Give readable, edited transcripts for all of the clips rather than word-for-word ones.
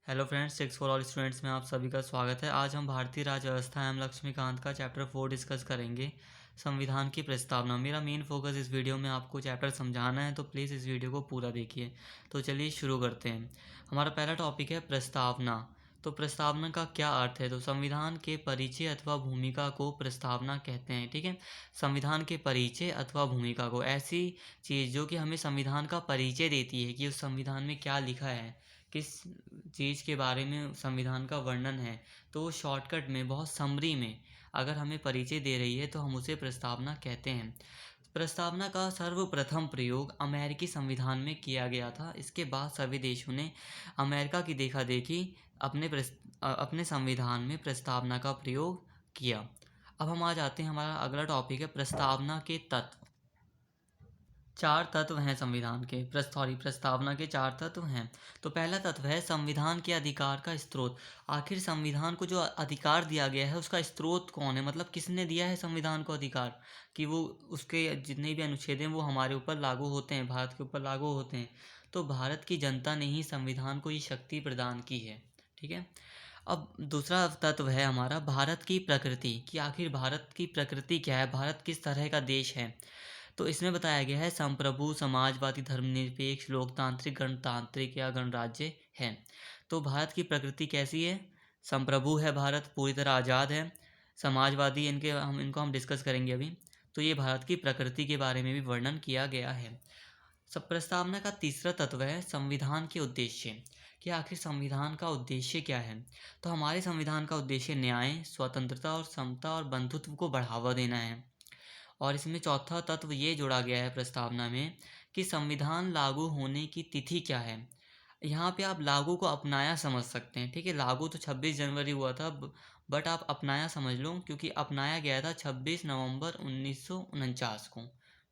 Hello friends, six for all students में आप सभी का स्वागत है। आज हम भारतीय राज्य व्यवस्था एवं लक्ष्मीकांत का चैप्टर 4 डिस्कस करेंगे, संविधान की प्रस्तावना। मेरा मेन फोकस इस वीडियो में आपको चैप्टर समझाना है, तो प्लीज़ इस वीडियो को पूरा देखिए। तो चलिए शुरू करते हैं। हमारा पहला टॉपिक है प्रस्तावना। तो प्रस्तावना का क्या अर्थ है? तो संविधान के परिचय अथवा भूमिका को प्रस्तावना कहते हैं। ठीक है, संविधान के परिचय अथवा भूमिका को, ऐसी चीज़ जो कि हमें संविधान का परिचय देती है कि उस संविधान में क्या लिखा है, किस चीज़ के बारे में संविधान का वर्णन है, तो वो शॉर्टकट में, बहुत समरी में अगर हमें परिचय दे रही है तो हम उसे प्रस्तावना कहते हैं। प्रस्तावना का सर्वप्रथम प्रयोग अमेरिकी संविधान में किया गया था। इसके बाद सभी देशों ने अमेरिका की देखा देखी अपने संविधान में प्रस्तावना का प्रयोग किया। अब हम आ जाते हैं, हमारा अगला टॉपिक है प्रस्तावना के तत्व। चार तत्व हैं संविधान के, प्रस्तावना के चार तत्व हैं। तो पहला तत्व है संविधान के अधिकार का स्रोत। आखिर संविधान को जो अधिकार दिया गया है उसका स्रोत कौन है, मतलब किसने दिया है संविधान को अधिकार कि वो उसके जितने भी अनुच्छेद हैं वो हमारे ऊपर लागू होते हैं, भारत के ऊपर लागू होते हैं। तो भारत की जनता ने ही संविधान को ये शक्ति प्रदान की है। ठीक है। अब दूसरा तत्व है हमारा भारत की प्रकृति, कि आखिर भारत की प्रकृति क्या है, भारत किस तरह का देश है। तो इसमें बताया गया है संप्रभु, समाजवादी, धर्मनिरपेक्ष, लोकतांत्रिक, गणतांत्रिक या गणराज्य है। तो भारत की प्रकृति कैसी है? संप्रभु है भारत, पूरी तरह आज़ाद है। समाजवादी, इनको हम डिस्कस करेंगे अभी। तो ये भारत की प्रकृति के बारे में भी वर्णन किया गया है। सब प्रस्तावना का तीसरा तत्व है संविधान के उद्देश्य, कि आखिर संविधान का उद्देश्य क्या है। तो हमारे संविधान का उद्देश्य न्याय, स्वतंत्रता और समता और बंधुत्व को बढ़ावा देना है। और इसमें चौथा तत्व ये जोड़ा गया है प्रस्तावना में कि संविधान लागू होने की तिथि क्या है। यहाँ पे आप लागू को अपनाया समझ सकते हैं। ठीक है, लागू तो 26 जनवरी हुआ था, बट आप अपनाया समझ लो, क्योंकि अपनाया गया था 26 नवंबर 1949 को।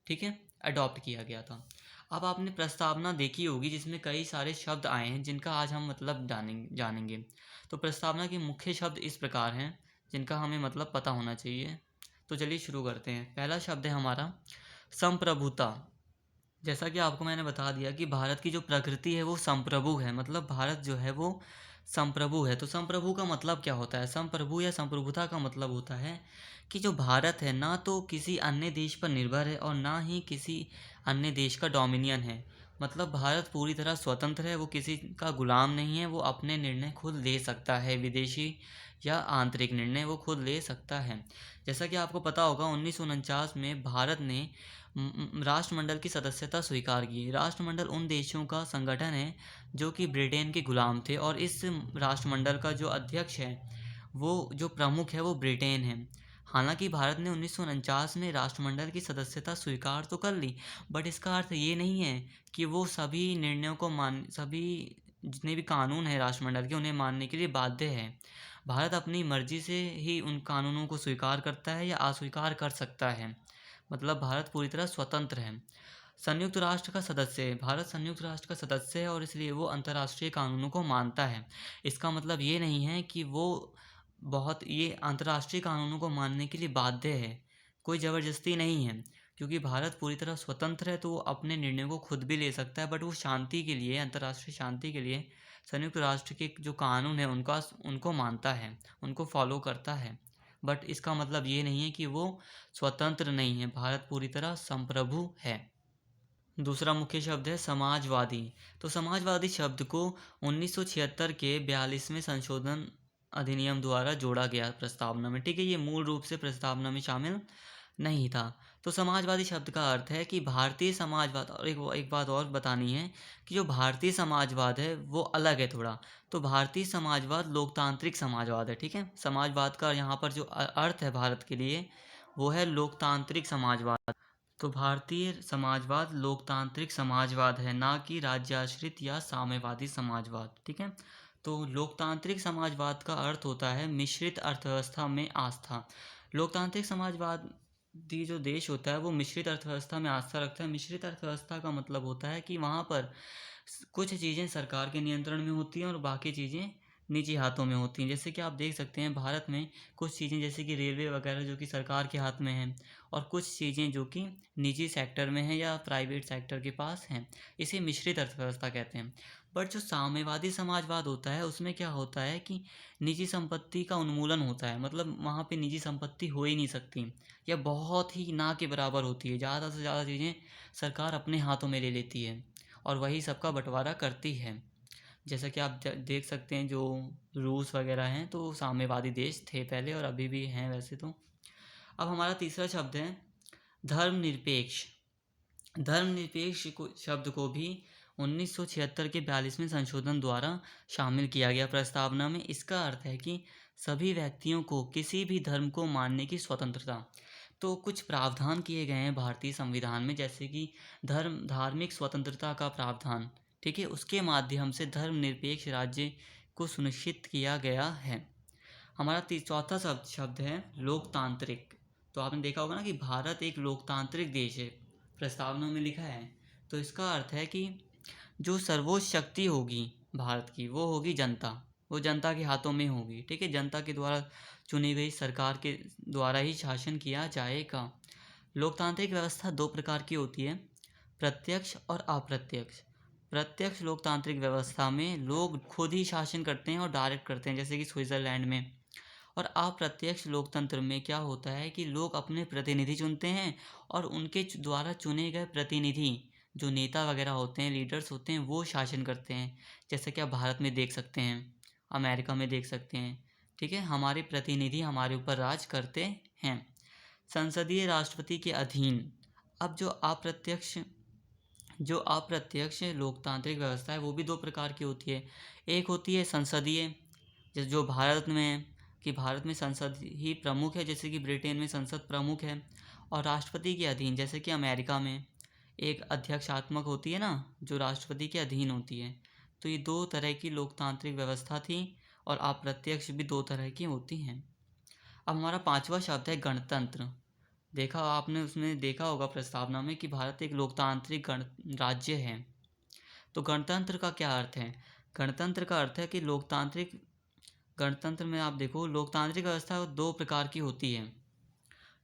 ठीक है, अडॉप्ट किया गया था। अब आपने प्रस्तावना देखी होगी जिसमें कई सारे शब्द आए हैं जिनका आज हम मतलब जानेंगे। तो प्रस्तावना के मुख्य शब्द इस प्रकार हैं जिनका हमें मतलब पता होना चाहिए। तो चलिए शुरू करते हैं। पहला शब्द है हमारा संप्रभुता। जैसा कि आपको मैंने बता दिया कि भारत की जो प्रकृति है वो संप्रभु है, मतलब भारत जो है वो संप्रभु है। तो संप्रभु का मतलब क्या होता है? संप्रभु या संप्रभुता का मतलब होता है कि जो भारत है ना तो किसी अन्य देश पर निर्भर है और ना ही किसी अन्य देश का डोमिनियन है। मतलब भारत पूरी तरह स्वतंत्र है, वो किसी का गुलाम नहीं है, वो अपने निर्णय खुद ले सकता है, विदेशी या आंतरिक निर्णय वो खुद ले सकता है। जैसा कि आपको पता होगा 1949 में भारत ने राष्ट्रमंडल की सदस्यता स्वीकार की। राष्ट्रमंडल उन देशों का संगठन है जो कि ब्रिटेन के गुलाम थे, और इस राष्ट्रमंडल का जो अध्यक्ष है, वो जो प्रमुख है वो ब्रिटेन है। हालांकि भारत ने 1949 में राष्ट्रमंडल की सदस्यता स्वीकार तो कर ली, बट इसका अर्थ ये नहीं है कि वो सभी निर्णयों को सभी जितने भी कानून हैं राष्ट्रमंडल के उन्हें मानने के लिए बाध्य है। भारत अपनी मर्जी से ही उन कानूनों को स्वीकार करता है या अस्वीकार कर सकता है। मतलब भारत पूरी तरह स्वतंत्र है। संयुक्त राष्ट्र का सदस्य है भारत, संयुक्त राष्ट्र का सदस्य है और इसलिए वो अंतर्राष्ट्रीय कानूनों को मानता है। इसका मतलब ये नहीं है कि वो ये अंतर्राष्ट्रीय कानूनों को मानने के लिए बाध्य है, कोई ज़बरदस्ती नहीं है। क्योंकि भारत पूरी तरह स्वतंत्र है तो वो अपने निर्णयों को खुद भी ले सकता है, बट वो शांति के लिए, अंतर्राष्ट्रीय शांति के लिए संयुक्त राष्ट्र के जो कानून है उनको मानता है, उनको फॉलो करता है। बट इसका मतलब ये नहीं है कि वो स्वतंत्र नहीं है। भारत पूरी तरह संप्रभु है। दूसरा मुख्य शब्द है समाजवादी। तो समाजवादी शब्द को 1976 के 42वें संशोधन अधिनियम द्वारा जोड़ा गया प्रस्तावना में। ठीक है, ये मूल रूप से प्रस्तावना में शामिल नहीं था। तो समाजवादी शब्द का अर्थ है कि भारतीय समाजवाद, और एक बात और बतानी है कि जो भारतीय समाजवाद है वो अलग है थोड़ा। तो भारतीय समाजवाद लोकतांत्रिक समाजवाद है। ठीक है, समाजवाद का यहाँ पर जो अर्थ है भारत के लिए वो है लोकतांत्रिक समाजवाद। तो भारतीय समाजवाद लोकतांत्रिक समाजवाद है, ना कि राज्याश्रित या साम्यवादी समाजवाद। ठीक है, तो लोकतांत्रिक समाजवाद का अर्थ होता है मिश्रित अर्थव्यवस्था में आस्था। लोकतांत्रिक समाजवादी जो देश होता है वो मिश्रित अर्थव्यवस्था में आस्था रखता है। मिश्रित अर्थव्यवस्था का मतलब होता है कि वहाँ पर कुछ चीज़ें सरकार के नियंत्रण में होती हैं और बाकी चीज़ें निजी हाथों में होती हैं। जैसे कि आप देख सकते हैं भारत में कुछ चीज़ें जैसे कि रेलवे वगैरह जो कि सरकार के हाथ में हैं, और कुछ चीज़ें जो कि निजी सेक्टर में हैं या प्राइवेट सेक्टर के पास हैं। इसे मिश्रित अर्थव्यवस्था कहते हैं। बट जो साम्यवादी समाजवाद होता है उसमें क्या होता है कि निजी संपत्ति का उन्मूलन होता है, मतलब वहाँ पे निजी संपत्ति हो ही नहीं सकती या बहुत ही ना के बराबर होती है। ज़्यादा से ज़्यादा चीज़ें सरकार अपने हाथों में ले लेती है और वही सबका बंटवारा करती है। जैसा कि आप देख सकते हैं, जो रूस वगैरह हैं तो साम्यवादी देश थे पहले और अभी भी हैं वैसे तो। अब हमारा तीसरा शब्द है धर्मनिरपेक्ष। धर्मनिरपेक्ष को शब्द को भी 1976 के 42वें संशोधन द्वारा शामिल किया गया प्रस्तावना में। इसका अर्थ है कि सभी व्यक्तियों को किसी भी धर्म को मानने की स्वतंत्रता। तो कुछ प्रावधान किए गए हैं भारतीय संविधान में, जैसे कि धार्मिक स्वतंत्रता का प्रावधान, ठीक है, उसके माध्यम से धर्मनिरपेक्ष राज्य को सुनिश्चित किया गया है। हमारा चौथा शब्द है लोकतांत्रिक। तो आपने देखा होगा ना कि भारत एक लोकतांत्रिक देश है, प्रस्तावना में लिखा है। तो इसका अर्थ है कि जो सर्वोच्च शक्ति होगी भारत की वो होगी जनता, वो जनता के हाथों में होगी, ठीक है, जनता के द्वारा चुनी गई सरकार के द्वारा ही शासन किया जाएगा। लोकतांत्रिक व्यवस्था दो प्रकार की होती है, प्रत्यक्ष और अप्रत्यक्ष। प्रत्यक्ष लोकतांत्रिक व्यवस्था में लोग खुद ही शासन करते हैं और डायरेक्ट करते हैं, जैसे कि स्विट्ज़रलैंड में। और अप्रत्यक्ष लोकतंत्र में क्या होता है कि लोग अपने प्रतिनिधि चुनते हैं और उनके द्वारा चुने गए प्रतिनिधि, जो नेता वगैरह होते हैं, लीडर्स होते हैं, वो शासन करते हैं। जैसे कि आप भारत में देख सकते हैं, अमेरिका में देख सकते हैं, ठीक है, हमारे प्रतिनिधि हमारे ऊपर राज करते हैं। संसदीय राष्ट्रपति के अधीन। अब जो अप्रत्यक्ष लोकतांत्रिक व्यवस्था है वो भी दो प्रकार की होती है। एक होती है संसदीय, जो भारत में है कि भारत में संसद ही प्रमुख है, जैसे कि ब्रिटेन में संसद प्रमुख है। और राष्ट्रपति के अधीन, जैसे कि अमेरिका में एक अध्यक्षात्मक होती है ना, जो राष्ट्रपति के अधीन होती है। तो ये दो तरह की लोकतांत्रिक व्यवस्था थी और अप्रत्यक्ष भी दो तरह की होती हैं। अब हमारा पांचवा शब्द है गणतंत्र। देखा आपने, उसमें देखा होगा प्रस्तावना में कि भारत एक लोकतांत्रिक राज्य है। तो गणतंत्र का क्या अर्थ है? गणतंत्र का अर्थ है कि गणतंत्र में आप देखो, लोकतांत्रिक व्यवस्था दो प्रकार की होती है।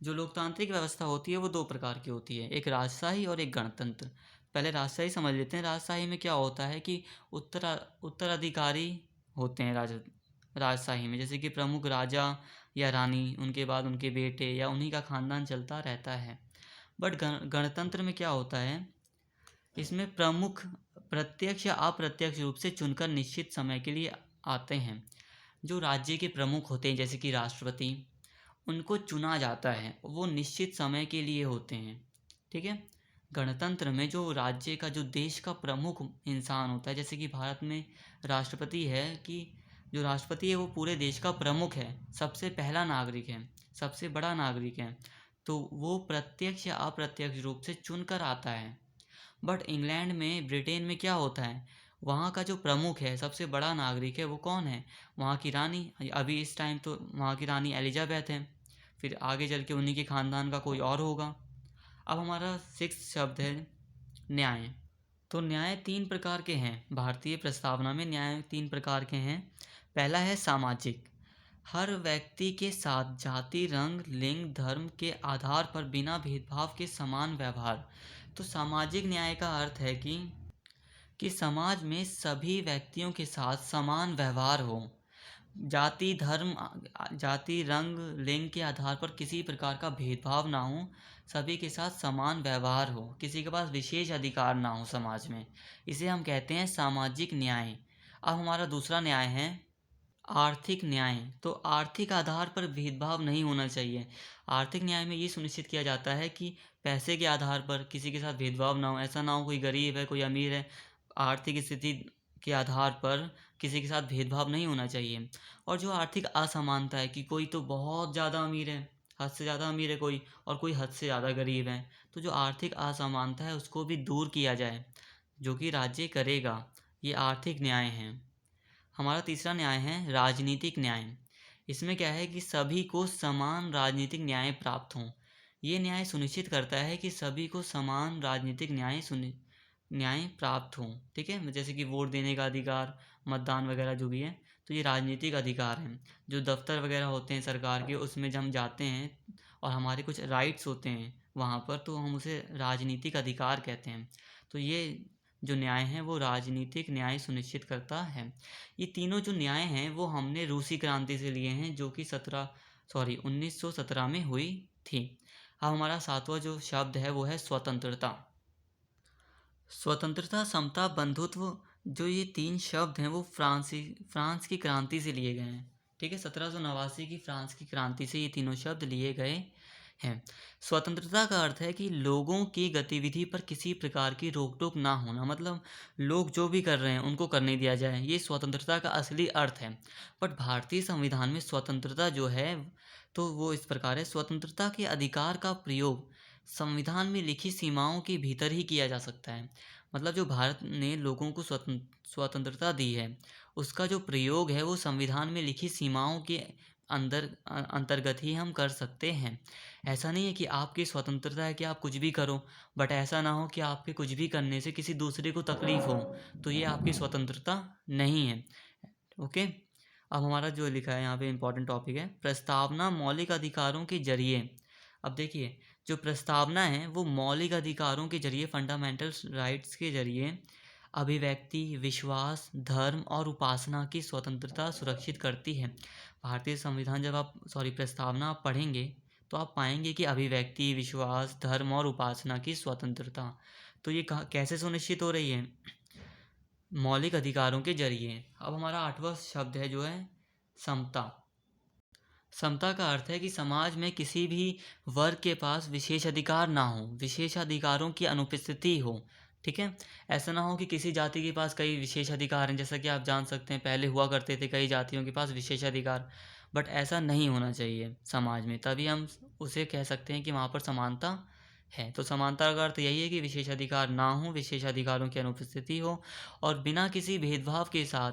जो लोकतांत्रिक व्यवस्था होती है वो दो प्रकार की होती है, एक राजशाही और एक गणतंत्र। पहले राजशाही समझ लेते हैं। राजशाही में क्या होता है कि उत्तराधिकारी होते हैं राजशाही में, जैसे कि प्रमुख राजा या रानी, उनके बाद उनके बेटे या उन्हीं का खानदान चलता रहता है। बट गणतंत्र में क्या होता है, इसमें प्रमुख प्रत्यक्ष या अप्रत्यक्ष रूप से चुनकर निश्चित समय के लिए आते हैं। जो राज्य के प्रमुख होते हैं, जैसे कि राष्ट्रपति, उनको चुना जाता है, वो निश्चित समय के लिए होते हैं, ठीक है। गणतंत्र में जो राज्य का, जो देश का प्रमुख इंसान होता है, जैसे कि भारत में राष्ट्रपति है, कि जो राष्ट्रपति है वो पूरे देश का प्रमुख है, सबसे पहला नागरिक है, सबसे बड़ा नागरिक है। तो वो प्रत्यक्ष या अप्रत्यक्ष रूप से चुनकर आता है। बट इंग्लैंड में, ब्रिटेन में क्या होता है, वहाँ का जो प्रमुख है, सबसे बड़ा नागरिक है, वो कौन है? वहाँ की रानी। अभी इस टाइम तो वहाँ की रानी एलिजाबेथ है, फिर आगे चल के उन्हीं के खानदान का कोई और होगा। अब हमारा सिक्स्थ शब्द है न्याय। तो न्याय तीन प्रकार के हैं। भारतीय प्रस्तावना में न्याय तीन प्रकार के हैं। पहला है सामाजिक। हर व्यक्ति के साथ जाति, रंग, लिंग, धर्म के आधार पर बिना भेदभाव के समान व्यवहार। तो सामाजिक न्याय का अर्थ है कि समाज में सभी व्यक्तियों के साथ समान व्यवहार हो। जाति, धर्म, जाति, रंग, लिंग के आधार पर किसी प्रकार का भेदभाव ना हो, सभी के साथ समान व्यवहार हो, किसी के पास विशेष अधिकार ना हो समाज में। इसे हम कहते हैं सामाजिक न्याय। अब हमारा दूसरा न्याय है आर्थिक न्याय। तो आर्थिक आधार पर भेदभाव नहीं होना चाहिए। आर्थिक न्याय में ये सुनिश्चित किया जाता है कि पैसे के आधार पर किसी के साथ भेदभाव ना हो। ऐसा ना हो कोई गरीब है कोई अमीर है, आर्थिक स्थिति के आधार पर किसी के साथ भेदभाव नहीं होना चाहिए। और जो आर्थिक असमानता है कि कोई तो बहुत ज़्यादा अमीर है, हद से ज़्यादा अमीर है कोई, और कोई हद से ज़्यादा गरीब है, तो जो आर्थिक असमानता है उसको भी दूर किया जाए, जो कि राज्य करेगा। ये आर्थिक न्याय है। हमारा तीसरा न्याय है राजनीतिक न्याय। इसमें क्या है कि सभी को समान राजनीतिक न्याय प्राप्त हों। ये न्याय सुनिश्चित करता है कि सभी को समान राजनीतिक न्याय प्राप्त हों, ठीक है। जैसे कि वोट देने का अधिकार, मतदान वगैरह जो भी है, तो ये राजनीतिक अधिकार हैं। जो दफ्तर वगैरह होते हैं सरकार के, उसमें जब हम जाते हैं और हमारे कुछ राइट्स होते हैं वहाँ पर, तो हम उसे राजनीतिक अधिकार कहते हैं। तो ये जो न्याय हैं वो राजनीतिक न्याय सुनिश्चित करता है। ये तीनों जो न्याय हैं वो हमने रूसी क्रांति से लिए हैं, जो कि 1917 में हुई थी। अब हमारा सातवां जो शब्द है वो है स्वतंत्रता। स्वतंत्रता, समता, बंधुत्व, जो ये तीन शब्द हैं वो फ्रांस की क्रांति से लिए गए हैं। ठीक है, 1789 की फ्रांस की क्रांति से ये तीनों शब्द लिए गए हैं। स्वतंत्रता का अर्थ है कि लोगों की गतिविधि पर किसी प्रकार की रोक टोक ना होना, मतलब लोग जो भी कर रहे हैं उनको करने दिया जाए, ये स्वतंत्रता का असली अर्थ है। बट भारतीय संविधान में स्वतंत्रता जो है तो वो इस प्रकार है: स्वतंत्रता के अधिकार का प्रयोग संविधान में लिखी सीमाओं के भीतर ही किया जा सकता है। मतलब जो भारत ने लोगों को स्वतंत्रता दी है, उसका जो प्रयोग है वो संविधान में लिखी सीमाओं के अंतर्गत ही हम कर सकते हैं। ऐसा नहीं है कि आपकी स्वतंत्रता है कि आप कुछ भी करो, बट ऐसा ना हो कि आपके कुछ भी करने से किसी दूसरे को तकलीफ हो, तो ये आपकी स्वतंत्रता नहीं है। ओके, अब हमारा जो लिखा है यहाँ पे इम्पोर्टेंट टॉपिक है प्रस्तावना मौलिक अधिकारों के जरिए। अब देखिए, जो प्रस्तावना है वो मौलिक अधिकारों के जरिए, फंडामेंटल राइट्स के जरिए अभिव्यक्ति, विश्वास, धर्म और उपासना की स्वतंत्रता सुरक्षित करती है। भारतीय संविधान जब आप प्रस्तावना आप पढ़ेंगे तो आप पाएंगे कि अभिव्यक्ति, विश्वास, धर्म और उपासना की स्वतंत्रता, तो ये कैसे सुनिश्चित हो रही है? मौलिक अधिकारों के जरिए। अब हमारा आठवां शब्द है जो है समता। समता का अर्थ है कि समाज में किसी भी वर्ग के पास विशेष अधिकार ना हो, विशेष अधिकारों की अनुपस्थिति हो। ठीक है, ऐसा ना हो कि किसी जाति के पास कई विशेष अधिकार हैं, जैसा कि आप जान सकते हैं पहले हुआ करते थे कई जातियों के पास विशेष अधिकार, बट ऐसा नहीं होना चाहिए समाज में, तभी हम उसे कह सकते हैं कि वहाँ पर समानता है। तो समानता का अर्थ यही है कि विशेष अधिकार ना हो, विशेष अधिकारों की अनुपस्थिति हो और बिना किसी भेदभाव के साथ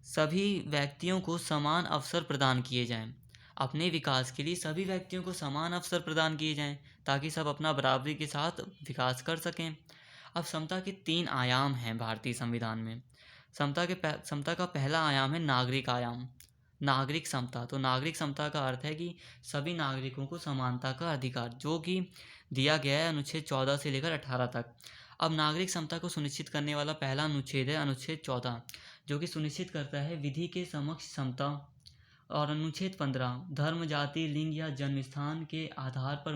सभी व्यक्तियों को समान अवसर प्रदान किए जाएं। अपने विकास के लिए सभी व्यक्तियों को समान अवसर प्रदान किए जाएं ताकि सब अपना बराबरी के साथ विकास कर सकें। अब समता के 3 आयाम हैं भारतीय संविधान में। समता का पहला आयाम है नागरिक आयाम, नागरिक समता। तो नागरिक समता का अर्थ है कि सभी नागरिकों को समानता का अधिकार, जो कि दिया गया है अनुच्छेद 14 से लेकर 18 तक। अब नागरिक समता को सुनिश्चित करने वाला पहला अनुच्छेद है अनुच्छेद 14, जो कि सुनिश्चित करता है विधि के समक्ष समता। और अनुच्छेद 15 धर्म, जाति, लिंग या जन्म स्थान के आधार पर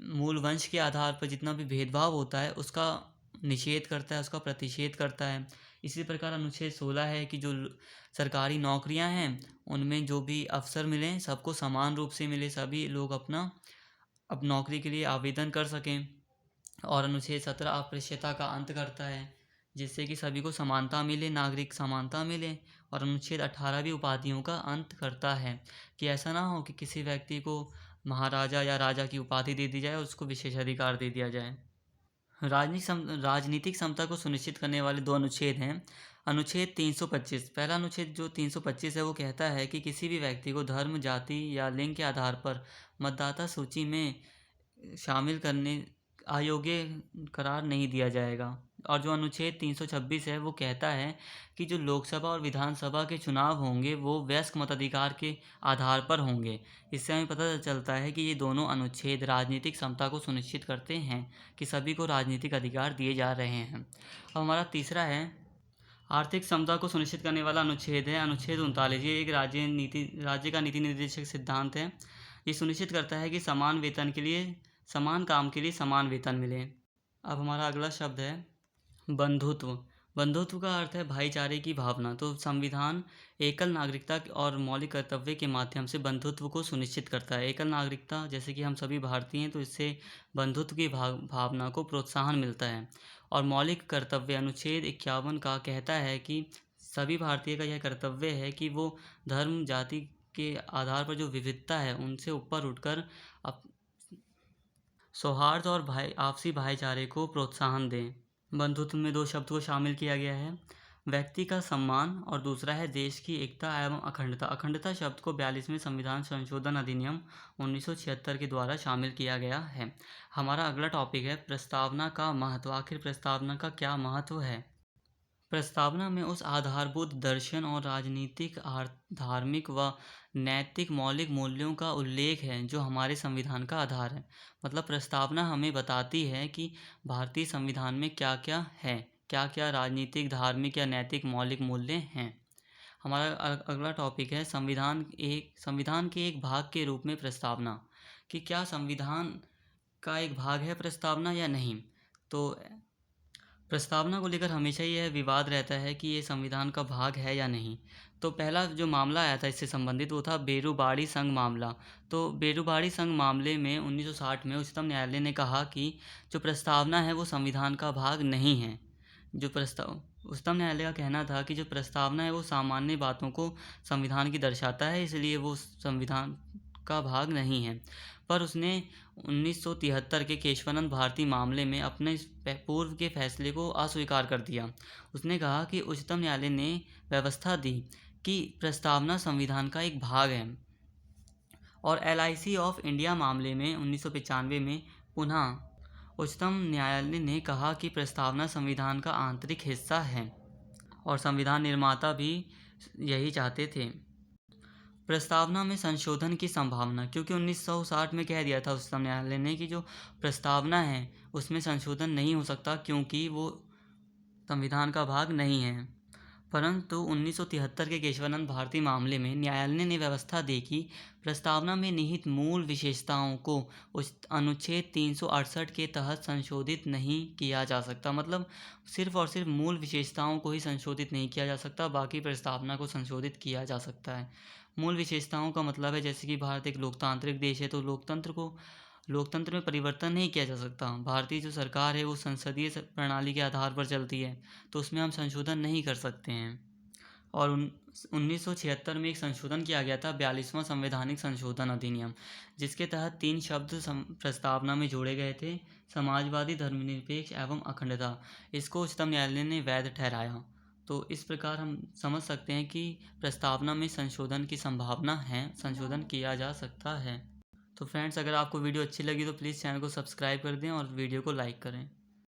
मूल वंश के आधार पर जितना भी भेदभाव होता है उसका निषेध करता है, उसका प्रतिषेध करता है। इसी प्रकार अनुच्छेद 16 है कि जो सरकारी नौकरियां हैं उनमें जो भी अवसर मिलें सबको समान रूप से मिले, सभी लोग अब नौकरी के लिए आवेदन कर सकें। और अनुच्छेद 17 अस्पृश्यता का अंत करता है, जिससे कि सभी को समानता मिले, नागरिक समानता मिले। और अनुच्छेद 18 भी उपाधियों का अंत करता है कि ऐसा ना हो कि किसी व्यक्ति को महाराजा या राजा की उपाधि दे दी जाए और उसको विशेष अधिकार दे दिया जाए। राजनीतिक समता को सुनिश्चित करने वाले 2 अनुच्छेद हैं। अनुच्छेद 325, पहला अनुच्छेद जो 325 है वो कहता है कि किसी भी व्यक्ति को धर्म, जाति या लिंग के आधार पर मतदाता सूची में शामिल करने अयोग्य करार नहीं दिया जाएगा। और जो अनुच्छेद 326 है वो कहता है कि जो लोकसभा और विधानसभा के चुनाव होंगे वो वयस्क मताधिकार के आधार पर होंगे। इससे हमें पता चलता है कि ये दोनों अनुच्छेद राजनीतिक समता को सुनिश्चित करते हैं कि सभी को राजनीतिक अधिकार दिए जा रहे हैं। अब हमारा तीसरा है आर्थिक समता को सुनिश्चित करने वाला अनुच्छेद है अनुच्छेद 39। ये एक राज्य का नीति निर्देशक सिद्धांत है। ये सुनिश्चित करता है कि समान वेतन के लिए, समान काम के लिए समान वेतन मिले। अब हमारा अगला शब्द है बंधुत्व। बंधुत्व का अर्थ है भाईचारे की भावना। तो संविधान एकल नागरिकता और मौलिक कर्तव्य के माध्यम से बंधुत्व को सुनिश्चित करता है। एकल नागरिकता, जैसे कि हम सभी भारतीय हैं, तो इससे बंधुत्व की भावना को प्रोत्साहन मिलता है। और मौलिक कर्तव्य अनुच्छेद 51 का कहता है कि सभी भारतीय का यह कर्तव्य है कि वो धर्म, जाति के आधार पर जो विविधता है उनसे ऊपर उठकर सौहार्द और आपसी भाईचारे को प्रोत्साहन दें। बंधुत्व में 2 शब्द को शामिल किया गया है, व्यक्ति का सम्मान और दूसरा है देश की एकता एवं अखंडता। अखंडता शब्द को 42वें संविधान संशोधन अधिनियम 1976 के द्वारा शामिल किया गया है। हमारा अगला टॉपिक है प्रस्तावना का महत्व। आखिर प्रस्तावना का क्या महत्व है? प्रस्तावना में उस आधारभूत दर्शन और राजनीतिक, धार्मिक व नैतिक मौलिक मूल्यों का उल्लेख है जो हमारे संविधान का आधार है। मतलब प्रस्तावना हमें बताती है कि भारतीय संविधान में क्या-क्या है, क्या-क्या राजनीतिक, धार्मिक या नैतिक मौलिक मूल्य हैं। हमारा अगला टॉपिक है संविधान के एक भाग के रूप में प्रस्तावना, कि क्या संविधान का एक भाग है प्रस्तावना या नहीं। तो प्रस्तावना को लेकर हमेशा यह विवाद रहता है कि ये संविधान का भाग है या नहीं। तो पहला जो मामला आया था इससे संबंधित वो था बेरूबाड़ी संघ मामला। तो बेरूबाड़ी संघ मामले में 1960 में उच्चतम न्यायालय ने कहा कि जो प्रस्तावना है वो संविधान का भाग नहीं है। उच्चतम न्यायालय का कहना था कि जो प्रस्तावना है वो सामान्य बातों को संविधान की दर्शाता है, इसलिए वो संविधान का भाग नहीं है। पर उसने 1973 के केशवानंद भारती मामले में अपने पूर्व के फैसले को अस्वीकार कर दिया। उसने कहा कि उच्चतम न्यायालय ने व्यवस्था दी कि प्रस्तावना संविधान का एक भाग है। और LIC ऑफ इंडिया मामले में 1995 में पुनः उच्चतम न्यायालय ने कहा कि प्रस्तावना संविधान का आंतरिक हिस्सा है और संविधान निर्माता भी यही चाहते थे। प्रस्तावना में संशोधन की संभावना, क्योंकि 1960 में कह दिया था उच्चतम न्यायालय ने कि जो प्रस्तावना है उसमें संशोधन नहीं हो सकता क्योंकि वो संविधान का भाग नहीं है। परंतु 1973 के केशवानंद भारती मामले में न्यायालय ने व्यवस्था दी कि प्रस्तावना में निहित मूल विशेषताओं को अनुच्छेद 368 के तहत संशोधित नहीं किया जा सकता। मतलब सिर्फ और सिर्फ मूल विशेषताओं को ही संशोधित नहीं किया जा सकता, बाकी प्रस्तावना को संशोधित किया जा सकता है। मूल विशेषताओं का मतलब है जैसे कि भारत एक लोकतांत्रिक देश है तो लोकतंत्र में परिवर्तन नहीं किया जा सकता। भारतीय जो सरकार है वो संसदीय प्रणाली के आधार पर चलती है, तो उसमें हम संशोधन नहीं कर सकते हैं। और 1976 में एक संशोधन किया गया था, 42वां संवैधानिक संशोधन अधिनियम, जिसके तहत 3 शब्द प्रस्तावना में जोड़े गए थे: समाजवादी, धर्मनिरपेक्ष एवं अखंडता। इसको उच्चतम न्यायालय ने वैध ठहराया। तो इस प्रकार हम समझ सकते हैं कि प्रस्तावना में संशोधन की संभावना है, संशोधन किया जा सकता है। तो फ्रेंड्स, अगर आपको वीडियो अच्छी लगी तो प्लीज़ चैनल को सब्सक्राइब कर दें और वीडियो को लाइक करें।